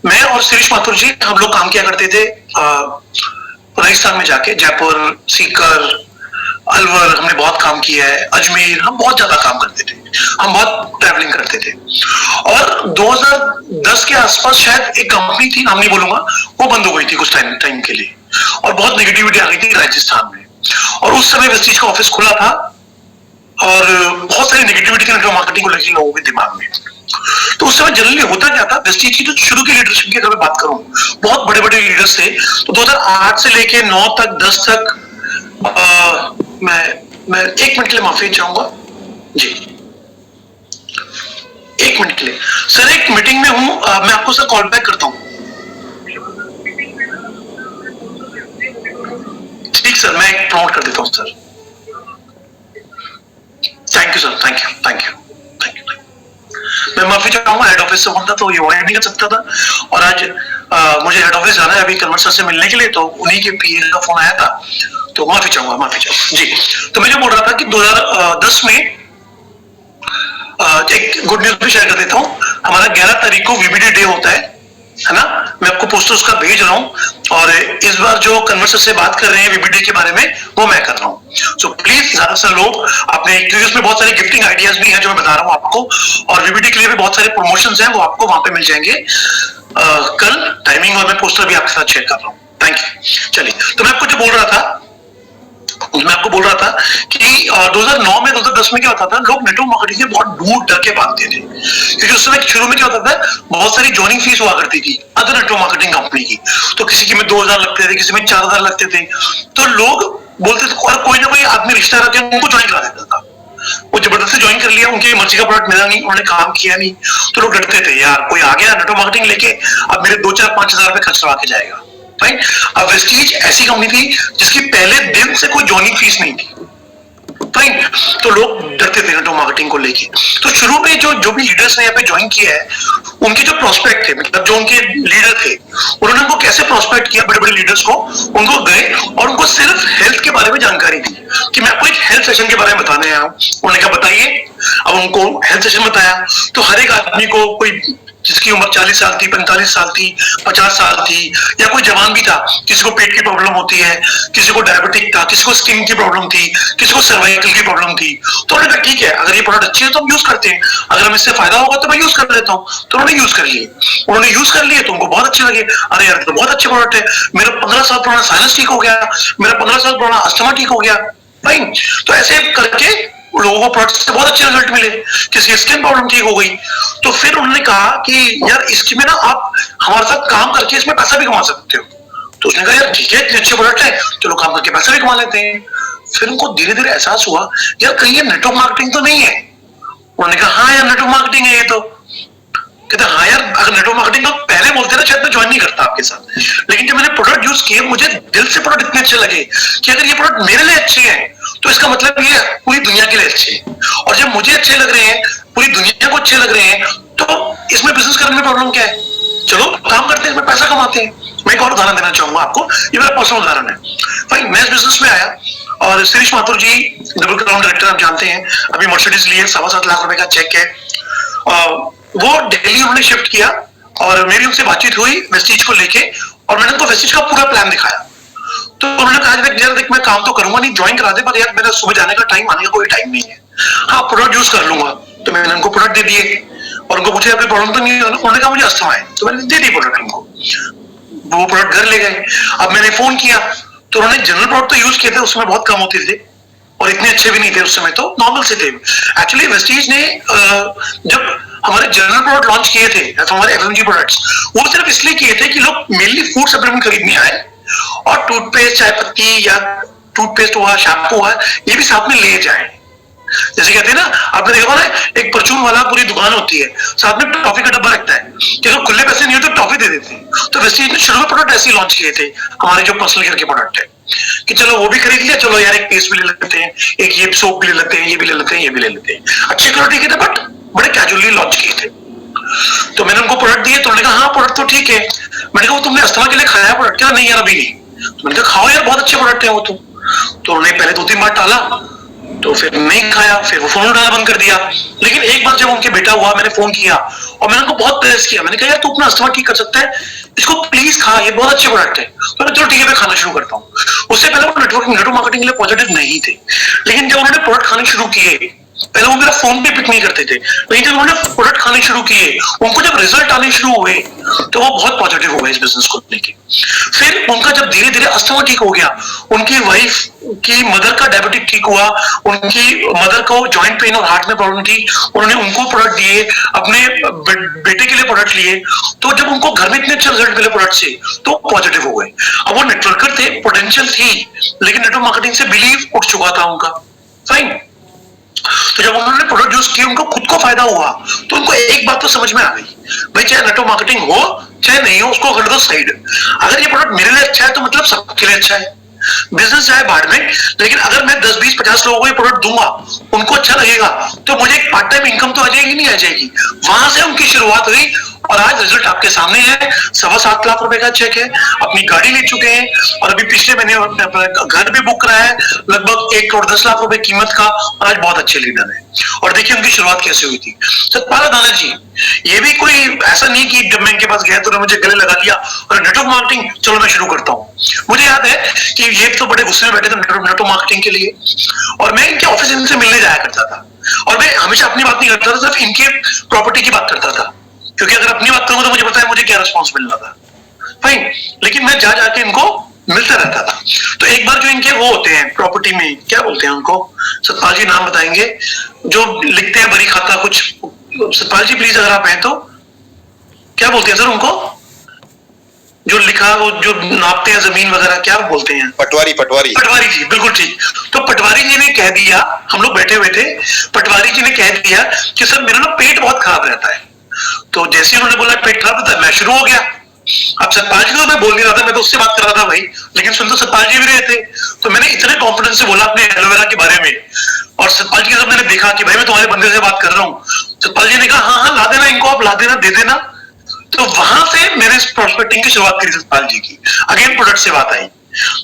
Speaker 1: मैं और शिरीष माथुर जी, हम लोग काम किया करते थे राजस्थान में जाके, जयपुर, सीकर, अलवर, हमने बहुत काम किया है, अजमेर, हम बहुत ज्यादा काम करते थे, हम बहुत ट्रैवलिंग करते थे। और 2010 के आसपास शायद एक कंपनी थी, नाम नहीं बोलूंगा, वो बंद हो गई थी कुछ टाइम के लिए, और बहुत नेगेटिविटी आ गई थी राजस्थान में। और उस समय वेस्टीज का ऑफिस खुला था, और बहुत सारी नेगेटिविटी थी नेटवर्क मार्केटिंग को लेकर लोगों के दिमाग में। तो उस समय जनरली होता क्या था, वेस्टीज की जो शुरू की लीडरशिप की अगर मैं बात करूं, बहुत बड़े बड़े लीडर्स थे। तो 2008 से लेके 9 तक, 10 तक, मैं 1 मिनट के लिए माफी चाहूंगा जी, 1 मिनट के लिए सर, एक मीटिंग में हूं, मैं आपको सर कॉल बैक करता हूं। ठीक सर, मैं एक प्रमोट कर देता हूं sir. Thank you sir, thank you thank you thank you. मैं माफी चाहूंगा, हेड ऑफिस से बोलता तो ये अवॉइड नहीं कर सकता था, और आज मुझे हेड ऑफिस जाना है अभी कन्वर्ट सर से मिलने के लिए, तो उन्हीं के पीए का फोन आया था, तो माफी चाहूंगा जी। तो मैं जो बोल रहा था कि 2010 में एक गुड न्यूज भी शेयर कर देता हूँ। हमारा 11 तारीख को वीबीडी डे होता है ना, मैं आपको पोस्टर उसका भेज रहा हूँ, और इस बार जो कन्वर्ट सर से बात कर रहे हैं वीबीडी के बारे में, वो मैं कर रहा हूँ। सो प्लीज ज्यादा से लोग अपने, क्योंकि उसमें बहुत सारी गिफ्टिंग आइडियाज भी हैं जो मैं बता रहा हूँ आपको, और वीबीडी के लिए भी बहुत सारे प्रमोशंस हैं, वो आपको वहां पे मिल जाएंगे कल टाइमिंग, और मैं पोस्टर भी आपके साथ शेयर कर रहा हूँ। Thank you. चलिए, तो मैं आपको जो बोल रहा था, मैं आपको बोल रहा था कि 2009 में 2010 में क्या होता था, लोग नेटवर्क मार्केटिंग से बहुत दूर डर के भागते थे, क्योंकि उस समय शुरू में क्या होता था, बहुत सारी ज्वाइनिंग फीस हुआ करती थी अदर नेटवर्क मार्केटिंग कंपनी की, तो किसी की में 2000 लगते थे, किसी में 4000 लगते थे, तो लोग बोलते थे, और कोई ना कोई आदमी रिश्ता रख के उनको ज्वाइन करा देता था। वो जबरदस्ती ज्वाइन कर लिया, उनकी मर्जी का प्रोडक्ट मिला नहीं, उन्होंने काम किया नहीं, तो लोग डरते थे, यार कोई आ गया नेटवर्क मार्केटिंग लेके, अब मेरे 2, 4, 5 हजार रुपए खर्च करवा के जाएगा। राइट। अब वेस्टीज ऐसी कंपनी थी जिसकी पहले दिन से कोई ज्वाइनिंग फीस नहीं थी, राइट, तो लोग डरते थे नेटवर्क मार्केटिंग को लेके। तो शुरू में जो भी लीडर्स ने यहाँ पे ज्वाइन किया है, उनके जो प्रोस्पेक्ट थे, मतलब जो उनके लीडर थे, उन्होंने उनको कैसे प्रोस्पेक्ट किया, बड़े बड़े लीडर्स को, उनको गए और उनको सिर्फ हेल्थ के बारे में जानकारी दी कि मैं आपको एक हेल्थ सेशन के बारे में बताने आया हूँ। उन्होंने कहा बताइए। अब उनको हेल्थ सेशन बताया, तो हर एक आदमी को, कोई जिसकी उम्र 40 साल थी, 45 साल थी, 50 साल थी, या कोई जवान भी था, किसी को पेट की प्रॉब्लम होती है, किसी को डायबिटिक था, किसी को स्किन की प्रॉब्लम थी, किसी को सर्वाइकल की प्रॉब्लम थी, तो उन्होंने कहा ठीक है, अगर ये प्रोडक्ट अच्छी है तो हम यूज करते हैं, अगर हमें इससे फायदा होगा तो मैं यूज कर लेता हूँ। तो उन्होंने यूज कर लिए, उन्होंने यूज कर लिए तो उनको बहुत अच्छे लगे, अरे यार तो बहुत अच्छे प्रोडक्ट है, मेरा 15 साल पुराना साइनस ठीक हो गया, मेरा 15 साल पुराना अस्थमा ठीक हो गया। फाइन। तो ऐसे करके लोगों को प्रोडक्ट से बहुत अच्छे रिजल्ट मिले, किसी स्किन प्रॉब्लम ठीक हो गई। तो फिर उन्होंने कहा कि यार इसमें ना आप हमारे साथ काम करके इसमें पैसा भी कमा सकते हो। तो उसने कहा यार ठीक है, इतने अच्छे प्रोडक्ट है, चलो काम करके पैसा भी कमा लेते हैं। फिर उनको धीरे धीरे एहसास हुआ यार कहीं ये नेटवर्क मार्केटिंग तो नहीं है। उन्होंने कहा हाँ यार नेटवर्क मार्केटिंग है ये तो। कहते हाँ यार, अगर नेटवर्क मार्केटिंग तो पहले बोलते ना शायद मैं ज्वाइन नहीं करता आपके साथ, लेकिन जब मैंने प्रोडक्ट यूज किए मुझे दिल से प्रोडक्ट इतने अच्छे लगे कि अगर ये प्रोडक्ट मेरे लिए अच्छे हैं तो इसका मतलब ये पूरी दुनिया के लिए अच्छे हैं, और जब मुझे अच्छे लग रहे हैं, पूरी दुनिया को अच्छे लग रहे हैं, तो इसमें बिजनेस करने में प्रॉब्लम क्या है, चलो काम करते हैं, इसमें पैसा कमाते हैं। मैं एक और उदाहरण देना चाहूंगा आपको, ये मेरा पर्सनल उदाहरण है। भाई मैं इस बिजनेस में आया और शिरीष माथुर जी डबल क्राउन डायरेक्टर आप जानते हैं, अभी मर्सिडीज लिए 7.25 लाख रुपए का चेक है, वो दिल्ली उन्होंने शिफ्ट किया और मेरी उनसे बातचीत हुई वेस्टीज को लेके, और मैंने उनको वेस्टीज का पूरा प्लान दिखाया। तो उन्होंने कहा देख मैं काम तो करूंगा नहीं, ज्वाइन करा दे, पर यार मेरा सुबह जाने का टाइम, आने का कोई टाइम नहीं है, हाँ प्रोडक्ट यूज कर लूंगा। तो मैंने उनको प्रोडक्ट दे दिए और उनको पूछा कोई प्रॉब्लम तो नहीं है, उन्होंने कहा मुझे अस्थमा है, तो मैंने दे दी प्रोडक्ट उनको, वो प्रोडक्ट घर ले गए। अब मैंने फोन किया तो उन्होंने जनरल प्रोडक्ट तो यूज किए थे, उसमें बहुत कम होते थे और इतने अच्छे भी नहीं थे उस समय, तो नॉर्मल से थे। एक्चुअली वेस्टीज ने जब हमारे जनरल प्रोडक्ट लॉन्च किए थे, हमारे एफएमजी प्रोडक्ट्स, वो सिर्फ इसलिए किए थे कि लोग मेनली फूड सप्लीमेंट खरीदने आए और टूथपेस्ट, चाय पत्ती या टूथपेस्ट हुआ, शैम्पू हुआ, ये भी साथ में ले जाए, जैसे कहते हैं ना, आपने देखा ना, एक परचून वाला पूरी दुकान होती है, साथ में टॉफी का डब्बा रखता है कि अगर खुले पैसे नहीं हो तो टॉफी दे देते हैं। तो वैसे ही शुरू में प्रोडक्ट ऐसे ही लॉन्च किए थे हमारे जो पर्सनल केयर के प्रोडक्ट है, कि चलो वो भी खरीद लिया, चलो यार एक पेस्ट भी ले लेते हैं, एक ये सोप भी ले लेते हैं, ये भी ले लेते हैं, ये भी ले लेते हैं। अच्छे क्वालिटी के थे बट बड़े कैजुअली लॉन्च किए थे। तो मैंने उनको प्रोडक्ट दिए, तो उन्होंने कहा हाँ प्रोडक्ट तो ठीक है। मैंने कहा वो तुमने अस्थमा के लिए खाया प्रोडक्ट? क्या नहीं यार अभी नहीं। तो मैंने कहा खाओ यार, बहुत अच्छे प्रोडक्ट है वो तो उन्होंने पहले 2-3 बार टाला, तो फिर नहीं खाया, फिर वो फोन उठाना बंद कर दिया। लेकिन एक बार जब उनके बेटा हुआ, मैंने फोन किया और मैंने उनको बहुत प्रेस किया, मैंने कहा यार तू अपना अस्थमा ठीक कर सकता है, इसको प्लीज खा, ये बहुत अच्छे प्रोडक्ट है। तो चलो ठीक है मैं खाना शुरू करता हूँ। उससे पहले वो नेटवर्क मार्केटिंग के लिए पॉजिटिव नहीं थे, लेकिन जब उन्होंने प्रोडक्ट खाने शुरू किए, पहले वो मेरा फोन पे पिक नहीं करते थे, लेकिन जब उन्होंने प्रोडक्ट खाने शुरू किए, उनको जब रिजल्ट आने शुरू हुए तो वो बहुत पॉजिटिव हो गए इस बिजनेस को लेके। फिर उनका जब धीरे धीरे अस्थमा ठीक हो गया, उनकी वाइफ की मदर का डायबिटिक ठीक हुआ, उनकी मदर को जॉइंट पेन और हार्ट में प्रॉब्लम थी, उन्होंने उनको प्रोडक्ट दिए, अपने बेटे के लिए प्रोडक्ट लिए, तो जब उनको घर में इतने अच्छे रिजल्ट मिले प्रोडक्ट से तो पॉजिटिव हो गए। अब वो नेटवर्कर थे, पोटेंशियल थी, लेकिन नेटवर्क मार्केटिंग से बिलीव उठ चुका था उनका। फाइन। तो जब उन्होंने प्रोडक्ट यूज किए, उनको खुद को फायदा हुआ, तो उनको एक बात तो समझ में आ गई, भाई चाहे नेटवर्क मार्केटिंग हो चाहे नहीं हो, उसको कर दो साइड। अगर ये प्रोडक्ट मेरे लिए अच्छा है तो मतलब सबके लिए अच्छा है। बिजनेस चाहे बाढ़ में, लेकिन अगर मैं 10, 20, 50 लोगों को ये प्रोडक्ट दूंगा, उनको अच्छा लगेगा, तो मुझे एक पार्ट टाइम इनकम तो आ जाएगी, नहीं आ जाएगी। वहां से उनकी शुरुआत हुई और आज रिजल्ट आपके सामने है। 7.25 लाख रुपए का चेक है, अपनी गाड़ी ले चुके हैं और अभी पिछले महीने घर भी बुक करा है लगभग 1,10,00,000 रुपए कीमत का। आज बहुत अच्छे लीडर है और देखिए उनकी शुरुआत कैसे हुई थी। सतपाल दाना जी, ये भी कोई ऐसा नहीं कि जब मैं इनके पास गया तो मुझे गले लगा दिया और नेटवर्क मार्केटिंग चलो मैं शुरू करता हूँ। मुझे याद है कि ये तो बड़े गुस्से में बैठे थे नेटवर्क मार्केटिंग के लिए, और मैं इनके ऑफिस इनसे मिलने जाया करता था और मैं हमेशा अपनी बात नहीं करता था, सिर्फ इनके प्रॉपर्टी की बात करता था, क्योंकि अगर अपनी बात करूंगा तो मुझे पता है मुझे क्या रिस्पॉन्स मिल रहा था। फाइन। लेकिन मैं जा जाके इनको मिलता रहता था। तो एक बार जो इनके वो होते हैं प्रॉपर्टी में, क्या बोलते हैं उनको, सतपाल जी नाम बताएंगे, जो लिखते हैं बड़ी खाता कुछ, सतपाल जी प्लीज अगर आप हैं तो, क्या बोलते हैं सर उनको, जो लिखा वो जो नापते हैं जमीन वगैरह, क्या बोलते हैं?
Speaker 2: पटवारी।
Speaker 1: पटवारी जी, बिल्कुल ठीक। तो पटवारी जी ने कह दिया, हम लोग बैठे हुए थे, पटवारी जी ने कह दिया कि सर मेरा ना पेट बहुत खराब रहता है। तो जैसे उन्होंने बोला पेट खराब रहता है, मैं शुरू हो गया। अब सतपाल जी तो मैं बोल नहीं रहा था, मैं तो उससे बात कर रहा था भाई, लेकिन सुन तो सतपाल जी भी रहे थे। तो मैंने इतने कॉन्फिडेंस से बोला अपने एलोवेरा के बारे में, और सतपाल जी जब मैंने देखा कि भाई मैं तुम्हारे बंदे से बात कर रहा हूँ, सतपाल जी ने कहा हाँ हाँ ला देना इनको, आप ला देना, दे देना। तो वहां से मैंने प्रोस्पेक्टिंग की शुरुआत करी सतपाल जी की, अगेन प्रोडक्ट से बात आई।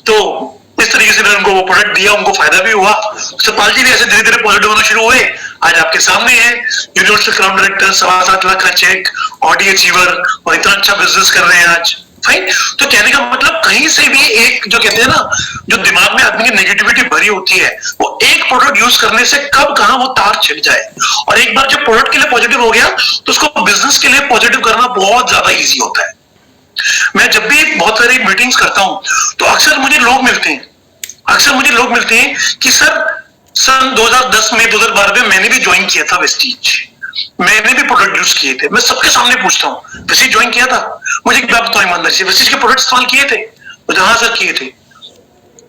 Speaker 1: तो इस तरीके से मैंने उनको वो प्रोडक्ट दिया, उनको फायदा भी हुआ। सतपाल जी भी ऐसे धीरे धीरे पॉजिटिव होना शुरू हुए। आज आपके सामने है यूनिवर्सल क्राउन डायरेक्टर, 7.25 लाख का चेक, ऑडी अचीवर, और इतना अच्छा बिजनेस कर रहे हैं आज। फाइन। तो कहने का मतलब कहीं से भी एक जो कहते हैं ना, जो दिमाग में आदमी की नेगेटिविटी भरी होती है, वो एक प्रोडक्ट यूज करने से कब कहां वो तार छिड़ जाए। और एक बार जब प्रोडक्ट के लिए पॉजिटिव हो गया तो उसको बिजनेस के लिए पॉजिटिव करना बहुत ज्यादा ईजी होता है। मैं जब भी बहुत सारी मीटिंग्स करता हूं तो अक्सर मुझे लोग मिलते हैं कि सर सन 2010 में 2012 में मैंने भी ज्वाइन किया था वेस्टीज, मैंने भी प्रोडक्ट यूज किए थे। मैं सबके सामने पूछता हूँ वेस्टीज ज्वाइन किया था, मुझे एक बात बताओ ईमानदारी से, वेस्टीज के प्रोडक्ट इस्तेमाल किए थे? मुझे हाँ सर किए थे।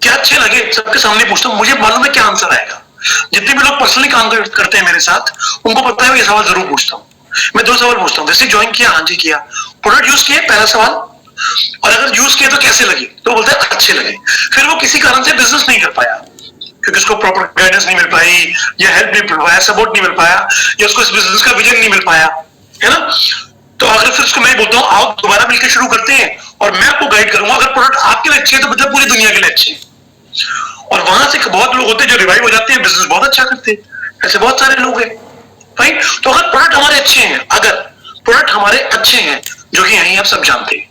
Speaker 1: क्या अच्छे लगे? सबके सामने पूछता हूँ, मुझे मालूम है क्या आंसर आएगा। जितने भी लोग पर्सनली काम करते हैं मेरे साथ, उनको पता है ये सवाल जरूर पूछता हूँ। मैं 2 सवाल पूछता हूँ, वेस्टीज ज्वाइन किया? हाँ जी किया। प्रोडक्ट यूज किए? पहला सवाल। और अगर यूज किए तो कैसे लगे? तो बोलते हैं अच्छे लगे। फिर वो किसी कारण से बिजनेस नहीं कर पाया, क्योंकि उसको प्रॉपर गाइडेंस नहीं मिल पाई, या हेल्प नहीं मिल पाया, सपोर्ट नहीं मिल पाया, या उसको इस बिजनेस का विजन नहीं मिल पाया, है ना। तो अगर फिर उसको मैं बोलता हूँ आओ दोबारा मिलकर शुरू करते हैं और मैं आपको गाइड करूंगा, अगर प्रोडक्ट आपके लिए अच्छे है तो मतलब पूरी दुनिया के लिए अच्छे है। और वहां से बहुत लोग होते हैं जो रिवाइव हो जाते हैं, बिजनेस बहुत अच्छा करते हैं, ऐसे बहुत सारे लोग हैं। राइट। तो अगर प्रोडक्ट हमारे अच्छे हैं, जो कि यही आप सब जानते हैं,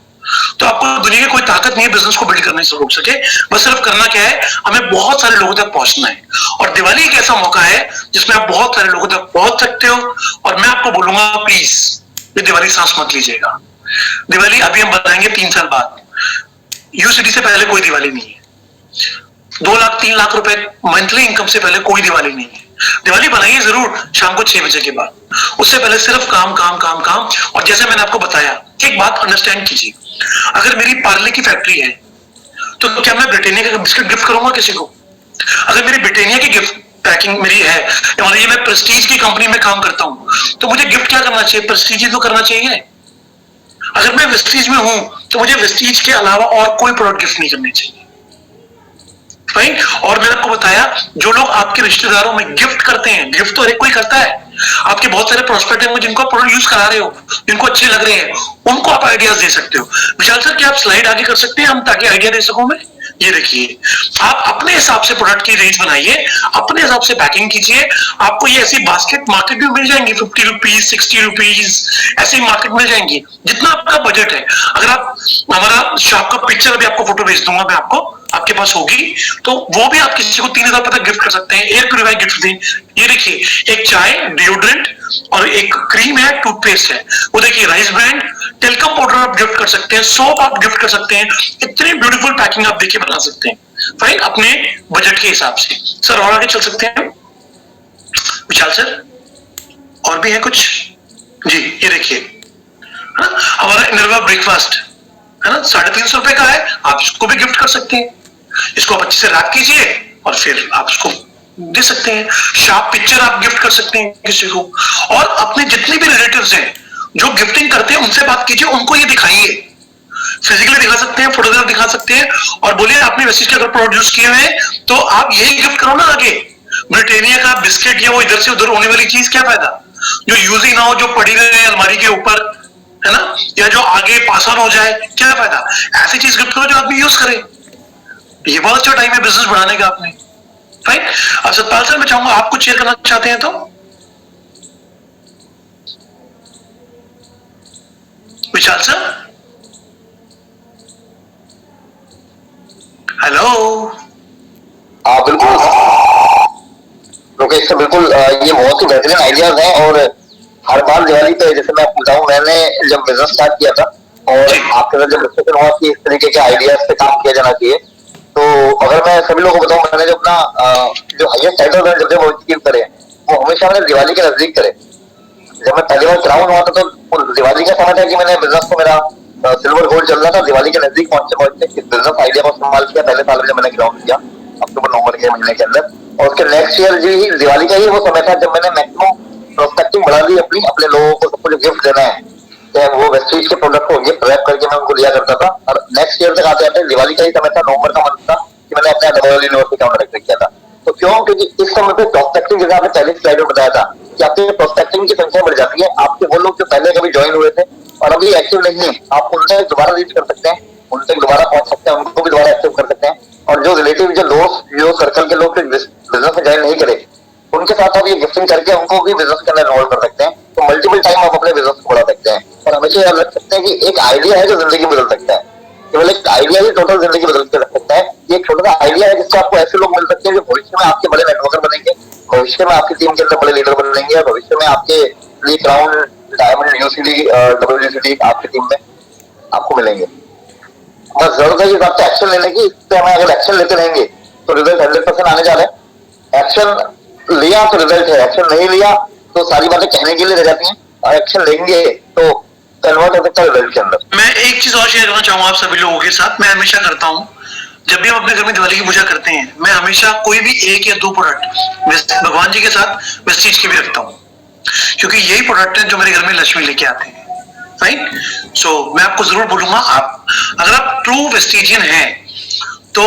Speaker 1: तो आपको दुनिया की कोई ताकत नहीं है बिजनेस को बिल्ड करने से रोक सके। बस सिर्फ करना क्या है, हमें बहुत सारे लोगों तक पहुंचना है। और दिवाली एक ऐसा मौका है जिसमें आप बहुत सारे लोगों तक पहुंच सकते हो। और मैं आपको बोलूंगा प्लीज ये दिवाली सांस मत लीजिएगा। दिवाली अभी हम बताएंगे 3 साल बाद, यूसीडी से पहले कोई दिवाली नहीं है। 2 लाख 3 लाख रुपए मंथली इनकम से पहले कोई दिवाली नहीं है। दिवाली बनाइए जरूर शाम को 6 बजे के बाद, उससे पहले सिर्फ काम काम काम काम। और जैसे मैंने आपको बताया, एक बात अंडरस्टैंड कीजिए, अगर मेरी पार्ले की फैक्ट्री है तो क्या मैं ब्रिटानिया का बिस्किट गिफ्ट करूंगा किसी को? अगर मेरी ब्रिटानिया की पैकिंग मेरी है, मान लीजिए मैं प्रेस्टीज की कंपनी में काम करता हूं, तो मुझे गिफ्ट क्या करना चाहिए? प्रेस्टीज ही तो करना चाहिए। अगर मैं वेस्टीज में हूं तो मुझे वेस्टीज के अलावा और कोई प्रोडक्ट गिफ्ट नहीं करनी चाहिए, राइट? और मैंने आपको बताया, जो लोग आपके रिश्तेदारों में गिफ्ट करते हैं, गिफ्ट तो हर एक कोई करता है, आपके बहुत सारे प्रोस्पेक्ट होंगे जिनको आप प्रोडक्ट यूज करा रहे हो, जिनको अच्छे लग रहे हैं, उनको आप आइडियाज दे सकते हो। विशाल सर, क्या आप स्लाइड आगे कर सकते हैं हम, ताकि आइडिया दे सकूं मैं? ये देखिए, आप अपने हिसाब से प्रोडक्ट की रेंज बनाइए, अपने हिसाब से पैकिंग कीजिए। आपको ये ऐसी बास्केट मार्केट में मिल जाएंगी, 50 रुपीज, 60 रुपीज, ऐसी मार्केट मिल जाएंगी, जितना आपका बजट है। अगर आप हमारा शॉप का पिक्चर, अभी आपको फोटो भेज दूंगा मैं, आपको आपके पास होगी, तो वो भी आप किसी को 3000 रुपए तक गिफ्ट कर सकते हैं। एयर प्यूरिफायर गिफ्ट दें, ये देखिए, एक चाय, डिओड्रेंट और एक क्रीम है, टूथपेस्ट है, वो देखिए, राइस ब्रांड, टेलकम पाउडर आप गिफ्ट कर सकते हैं, सोप आप गिफ्ट कर सकते हैं। इतनी ब्यूटीफुल पैकिंग आप देखिए बना सकते हैं, फाइन, अपने बजट के हिसाब से। सर और आगे चल सकते हैं विशाल सर, और भी है कुछ? जी, ये देखिए, हमारा इनरवा ब्रेकफास्ट है ना, 350 रुपए का है, आप इसको भी गिफ्ट कर सकते हैं। इसको आप अच्छे से रैप कीजिए और फिर आप इसको दे सकते हैं। शार्प पिक्चर आप गिफ्ट कर सकते हैं किसी को। और अपने जितने भी रिलेटिव्स हैं जो गिफ्टिंग करते हैं, उनसे बात कीजिए, उनको ये दिखाइए, फिजिकली दिखा सकते हैं, फोटोग्राफ दिखा सकते हैं, और बोलिए आपने वेस्टीज के अगर प्रोडक्ट यूज किए हुए तो आप यही गिफ्ट करो ना आगे। ब्रिटानिया का बिस्किट या वो इधर से उधर होने वाली चीज, क्या फायदा? जो यूज ही ना हो, जो पड़ी रहे अलमारी के ऊपर, है ना, या जो आगे पास ऑन हो जाए, क्या फायदा? ऐसी चीज गिफ्ट करो जो आदमी यूज करे। ये बहुत अच्छा टाइम है बिजनेस बढ़ाने का आपने, राइट? अब सतपाल सर, मैं चाहूंगा आप कुछ शेयर करना चाहते हैं तो? विशाल सर, हेलो?
Speaker 2: हाँ बिल्कुल लोकेश, बिल्कुल ये बहुत ही बेहतरीन आइडियाज हैं। और हर बार दिवाली पे, जैसे मैं आपको बताऊं, मैंने जब बिजनेस स्टार्ट किया था और आपके साथ जब डिस्कशन हुआ कि इस तरीके के आइडियाज पे काम किया जाना चाहिए, तो अगर मैं सभी लोगों को बताऊं, मैंने जो अपना जो हाईएस्ट टाइटल जब जब अचीव करे, वो हमेशा मैंने दिवाली के नजदीक करे। जब मैं पहली बार क्राउन हुआ था तो दिवाली का समय था कि मैंने बिजनेस को, मेरा सिल्वर गोल्ड चल रहा था, दिवाली के नजदीक पहुंचते पहुंचते इस बिजनेस आइडिया को इस्तेमाल किया। पहले साल में जब मैंने क्राउन किया, अक्टूबर नवंबर के महीने के अंदर, और उसके नेक्स्ट ईयर जी दिवाली का ही वो समय था जब मैंने मैक्सिमम प्रोस्पेक्टिंग बढ़ा दी अपनी, अपने लोगों को सबको जो गिफ्ट देना है, चाहे वो वेस्टीज के प्रोडक्ट को गिफ्ट रैप करके मैं उनको दिया करता था। और नेक्स्ट ईयर तक आते आते दिवाली का ही समय था, नवंबर का मंथ था, कि मैंने अपना डबल यूनिवर्सिटी का ऑर्डर किया था। तो क्यों? क्योंकि इस समय पे प्रोस्पेक्टिंग, जैसे आपने पहले स्लाइड में बताया था कि आपके प्रोस्पेक्टिंग की संख्या बढ़ जाती है। आपके वो लोग जो पहले कभी ज्वाइन हुए थे और अभी एक्टिव नहीं है, आप उनसे दोबारा रीच कर सकते हैं, उनसे दोबारा पहुंच सकते हैं, उनको भी दोबारा एक्टिव कर सकते हैं। और जो रिलेटिव, जो दोस्त, जो सर्कल के लोग बिजनेस में ज्वाइन नहीं करे, उनके साथ आप ये गिफ्टिंग करके उनको भी बिजनेस के अंदर इन्वॉल्व कर सकते हैं। तो मल्टीपल टाइम आप अपने बिजनेस को बढ़ा सकते हैं। और हमेशा याद रख सकते हैं कि एक आइडिया है जो जिंदगी बदल सकता है। केवल एक आइडिया ही टोटल जिंदगी बदल के रख सकता है। ये एक छोटा सा आइडिया है जिससे आपको ऐसे लोग मिल सकते हैं जो भविष्य में आपके बड़े नेटवर्कर बनेंगे, भविष्य में आपकी टीम के अंदर बड़े लीडर बनेंगे, और भविष्य में आपके लिए क्राउन, डायमंड, यूसीडी, डब्ल्यूसीडी आपकी टीम में आपको मिलेंगे। बस जरूरत है इस बात से एक्शन लेने की। इससे हमें अगर एक्शन लेते रहेंगे तो रिजल्ट 100% आने जा रहे हैं। एक्शन लिया तो रिजल्ट है, एक्शन नहीं लिया तो सारी बातें कहने के लिए रह जाती हैं, और एक्शन लेंगे तो कन्वर्ट हो सकता है रिजल्ट के अंदर।
Speaker 1: मैं एक चीज और शेयर करना चाहूंगा आप सभी लोगों के साथ। मैं हमेशा करता हूँ, जब भी हम अपने घर में दिवाली की पूजा करते हैं, मैं हमेशा कोई भी 1 या 2 प्रोडक्ट भगवान जी के साथ वेस्टीज के भी रखता हूँ, क्योंकि यही प्रोडक्ट है जो मेरे घर में लक्ष्मी लेके आते हैं, राइट? सो मैं आपको जरूर बोलूंगा, आप अगर आप ट्रू वेस्टीजियन हैं तो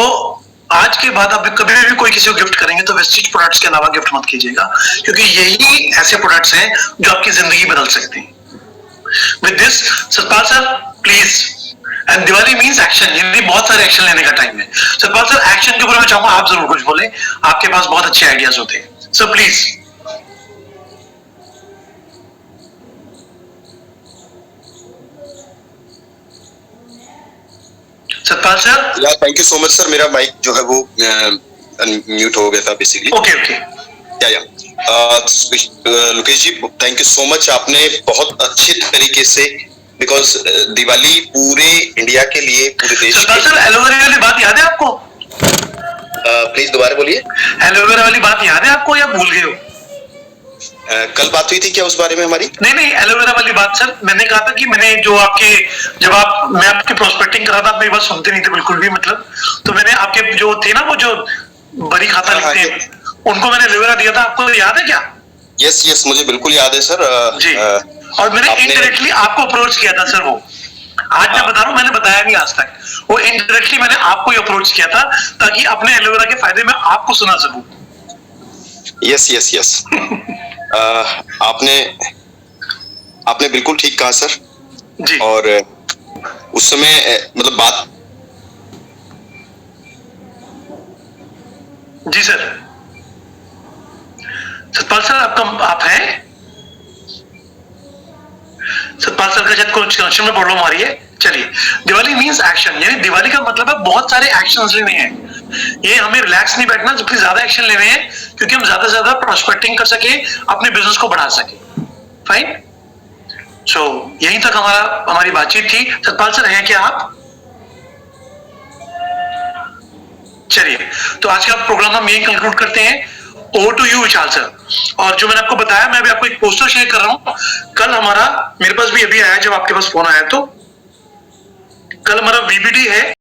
Speaker 1: आज के बाद आप कभी भी कोई किसी को गिफ्ट करेंगे तो वेस्टीज प्रोडक्ट्स के अलावा गिफ्ट मत कीजिएगा, क्योंकि यही ऐसे प्रोडक्ट्स हैं जो आपकी जिंदगी बदल सकते हैं। With this, Satpal sir please, and Diwali means action, ये बहुत सारे एक्शन लेने का टाइम है। सतपाल सर, एक्शन के ऊपर मैं चाहूंगा आप जरूर कुछ बोले, आपके पास बहुत अच्छे आइडियाज होते हैं, सर प्लीज। सतपाल सर।
Speaker 3: या thank you so much sir, मेरा माइक जो है वो म्यूट हो गया था बेसिकली।
Speaker 1: Okay okay.
Speaker 3: या लोकेश जी, थैंक यू सो मच, आपने बहुत अच्छे तरीके से, बिकॉज दिवाली पूरे इंडिया के लिए, पूरे देश के।
Speaker 1: सर, एलोवेरा वाली बात याद है आपको?
Speaker 3: प्लीज दोबारा बोलिए।
Speaker 1: एलोवेरा वाली बात याद है आपको या भूल गए हो?
Speaker 3: कल बात हुई थी क्या उस बारे में हमारी?
Speaker 1: नहीं, एलोवेरा वाली बात सर, मैंने कहा था कि मैंने जो आपके, मैं आपकी प्रोस्पेक्टिंग करा था, आप मेरी बात सुनते नहीं थे बिल्कुल भी, मतलब, तो मैंने आपके जो थे ना, वो जो बड़ी खाता लिखते हैं, उनको मैंने एलोवेरा दिया था, आपको याद है क्या?
Speaker 3: यस यस, मुझे बिल्कुल याद है सर।
Speaker 1: जी, और मैंने
Speaker 3: आपने-
Speaker 1: इनडायरेक्टली आपको अप्रोच किया था सर। वो आज मैं बता रहा हूँ, मैंने बताया नहीं आज तक, वो इनडायरेक्टली मैंने आपको ही अप्रोच किया था ताकि अपने एलोवेरा के फायदे में आपको सुना सकूं।
Speaker 3: यस यस यस, आपने बिल्कुल ठीक कहा सर।
Speaker 1: जी
Speaker 3: और उस समय मतलब बात,
Speaker 1: जी सर। सतपाल सर आप हैं? सतपाल सर का शायद कुछ कनेक्शन में प्रॉब्लम आ रही है। चलिए, दिवाली मींस एक्शन, यानी दिवाली का मतलब है बहुत सारे एक्शंस लेने हैं। ये हमें रिलैक्स नहीं बैठना, जबकि ज्यादा एक्शन लेने हैं क्योंकि हम ज्यादा से ज्यादा प्रोस्पेक्टिंग कर सके, अपने बिजनेस को बढ़ा सके। फाइन, सो यहीं तक हमारी बातचीत थी। सतपाल सर हैं क्या आप? चलिए, तो आज का प्रोग्राम हम यही कंक्लूड करते हैं। Over to you Vishal sir. और जो मैंने आपको बताया, मैं अभी आपको एक पोस्टर शेयर कर रहा हूं। कल हमारा, मेरे पास भी अभी आया जब आपके पास फोन आया, तो कल हमारा वीबीडी है।